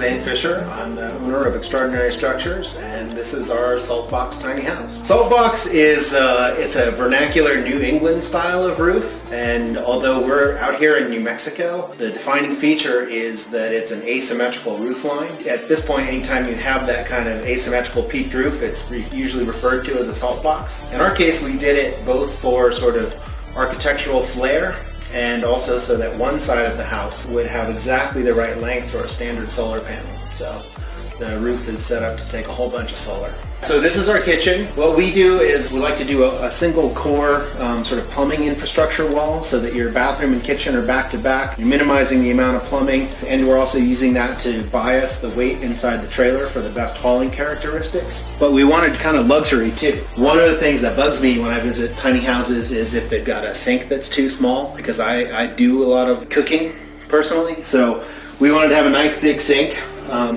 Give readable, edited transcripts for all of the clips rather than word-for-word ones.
Zane Fisher. I'm the owner of Extraordinary Structures, and this is our Saltbox tiny house. Saltbox is it's a vernacular New England style of roof, and although we're out here in New Mexico, the defining feature is that it's an asymmetrical roof line. At this point, anytime you have that kind of asymmetrical peaked roof, it's usually referred to as a saltbox. In our case, we did it both for sort of architectural flair and also so that one side of the house would have exactly the right length for a standard solar panel. So the roof is set up to take a whole bunch of solar. So this is our kitchen. What we do is we like to do a single core sort of plumbing infrastructure wall so that your bathroom and kitchen are back to back. You're minimizing the amount of plumbing, and we're also using that to bias the weight inside the trailer for the best hauling characteristics. But we wanted kind of luxury too. One of the things that bugs me when I visit tiny houses is if they've got a sink that's too small, because I do a lot of cooking personally. So we wanted to have a nice big sink.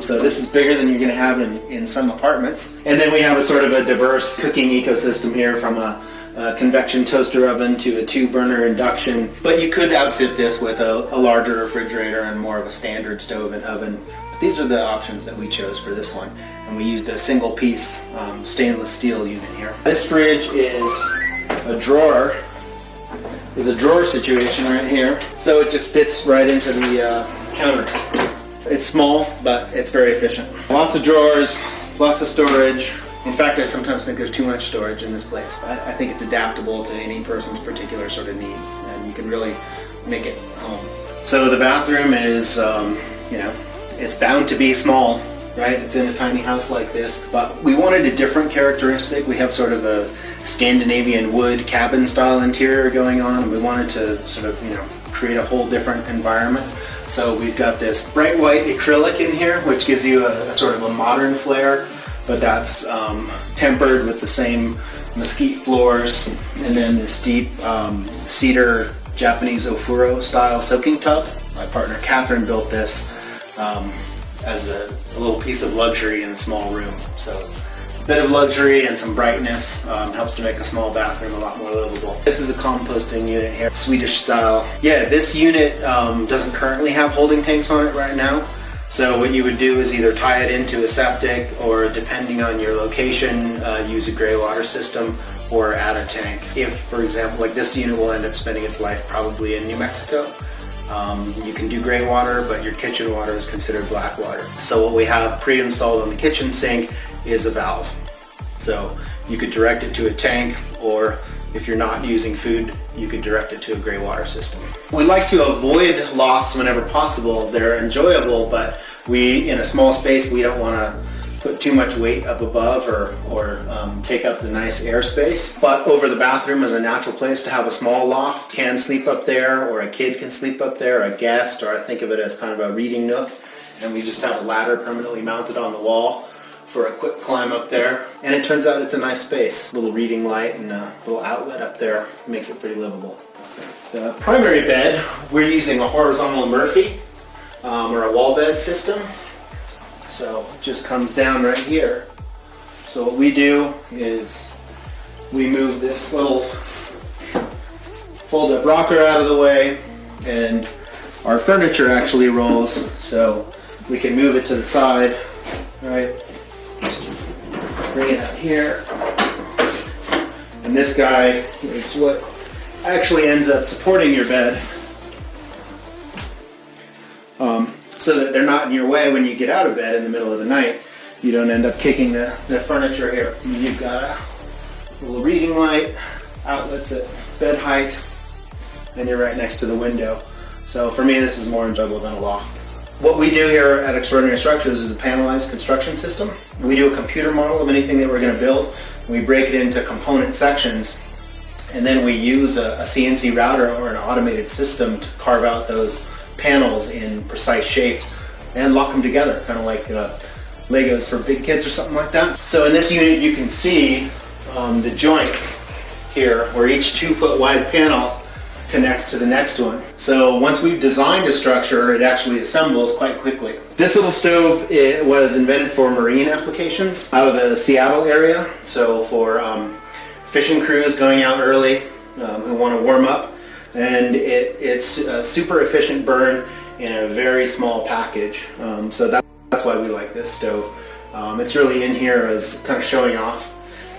So this is bigger than you're going to have in some apartments. And then we have a sort of a diverse cooking ecosystem here, from a convection toaster oven to a 2-burner induction. But you could outfit this with a larger refrigerator and more of a standard stove and oven. But these are the options that we chose for this one. And we used a single piece stainless steel unit here. This fridge is a drawer. Is a drawer situation right here. So it just fits right into the counter. It's small, but it's very efficient. Lots of drawers, lots of storage. In fact, I sometimes think there's too much storage in this place. I think it's adaptable to any person's particular sort of needs, and you can really make it home. So the bathroom is, it's bound to be small, right? It's in a tiny house like this, but we wanted a different characteristic. We have sort of a Scandinavian wood cabin style interior going on, and we wanted to sort of, create a whole different environment. So we've got this bright white acrylic in here, which gives you a sort of a modern flair, but that's tempered with the same mesquite floors, and then this deep cedar Japanese ofuro style soaking tub. My partner Catherine built this as a little piece of luxury in a small room. So a bit of luxury and some brightness helps to make a small bathroom a lot more livable. This is a composting unit here, Swedish style. Yeah, this unit doesn't currently have holding tanks on it right now. So what you would do is either tie it into a septic, or depending on your location, use a gray water system or add a tank. If, for example, like this unit will end up spending its life probably in New Mexico. You can do gray water, but your kitchen water is considered black water. So what we have pre-installed on the kitchen sink is a valve. So you could direct it to a tank, or if you're not using food, you could direct it to a gray water system. We like to avoid loss whenever possible. They're enjoyable, but in a small space, we don't want to put too much weight up above or take up the nice airspace. But over the bathroom is a natural place to have a small loft. Can sleep up there, or a kid can sleep up there, a guest, or I think of it as kind of a reading nook. And we just have a ladder permanently mounted on the wall for a quick climb up there. And it turns out it's a nice space. A little reading light and a little outlet up there makes it pretty livable. The primary bed, we're using a horizontal Murphy or a wall bed system. So it just comes down right here. So what we do is we move this little fold-up rocker out of the way, and our furniture actually rolls, so we can move it to the side, right? Bring it out here. And this guy is what actually ends up supporting your bed, so that they're not in your way when you get out of bed in the middle of the night. You don't end up kicking the furniture here. You've got a little reading light, outlets at bed height, and you're right next to the window. So for me, this is more enjoyable than a loft. What we do here at Extraordinary Structures is a panelized construction system. We do a computer model of anything that we're going to build. We break it into component sections, and then we use a CNC router or an automated system to carve out those panels in precise shapes and lock them together, kind of like Legos for big kids or something like that. So in this unit you can see the joints here, where each 2-foot wide panel connects to the next one. So once we've designed a structure, it actually assembles quite quickly. This little stove, it was invented for marine applications out of the Seattle area. So for fishing crews going out early who want to warm up. And it's a super efficient burn in a very small package. So that's that's why we like this stove. It's really in here as kind of showing off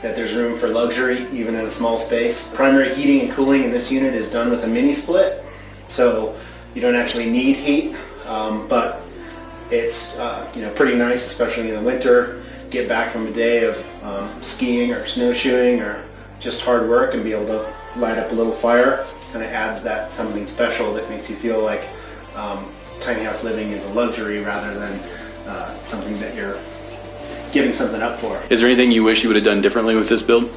that there's room for luxury even in a small space. Primary heating and cooling in this unit is done with a mini split, so you don't actually need heat, but it's pretty nice, especially in the winter. Get back from a day of skiing or snowshoeing or just hard work and be able to light up a little fire. Kind of adds that something special that makes you feel like tiny house living is a luxury rather than something that you're giving something up for. Is there anything you wish you would have done differently with this build?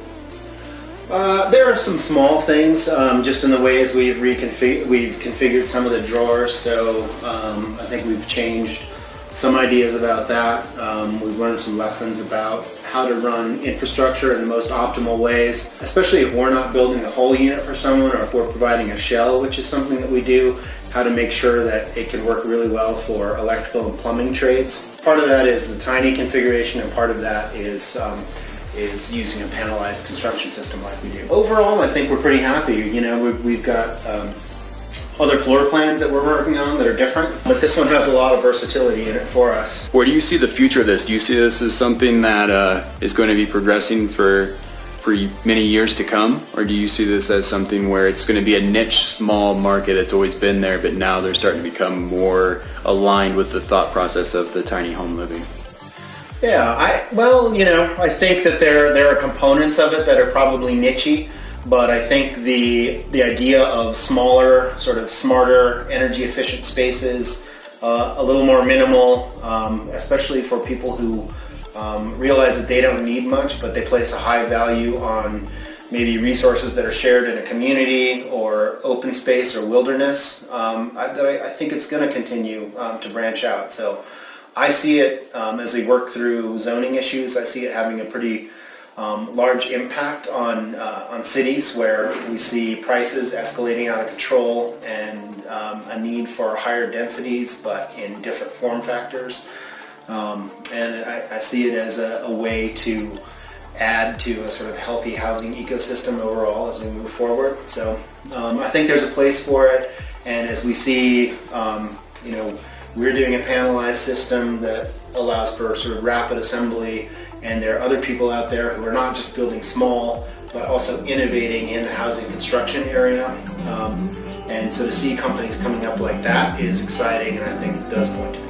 There are some small things, just in the ways we've configured some of the drawers. So I think we've changed some ideas about that. We've learned some lessons about how to run infrastructure in the most optimal ways, especially if we're not building the whole unit for someone, or if we're providing a shell, which is something that we do, how to make sure that it can work really well for electrical and plumbing trades. Part of that is the tiny configuration, and part of that is using a panelized construction system like we do. Overall, I think we're pretty happy. We've got other floor plans that we're working on that are different, but this one has a lot of versatility in it for us. Where do you see the future of this? Do you see this as something that is going to be progressing for many years to come, or do you see this as something where it's going to be a niche, small market that's always been there, but now they're starting to become more aligned with the thought process of the tiny home living? Yeah, I think that there are components of it that are probably niche-y, but I think the idea of smaller, sort of smarter, energy-efficient spaces, a little more minimal, especially for people who realize that they don't need much, but they place a high value on maybe resources that are shared in a community or open space or wilderness. I think it's going to continue to branch out. So I see it as we work through zoning issues. I see it having a pretty large impact on cities where we see prices escalating out of control and a need for higher densities, but in different form factors. And I see it as a way to add to a sort of healthy housing ecosystem overall as we move forward. So I think there's a place for it, and as we see, we're doing a panelized system that allows for sort of rapid assembly, and there are other people out there who are not just building small, but also innovating in the housing construction area. And so to see companies coming up like that is exciting, and I think does point to the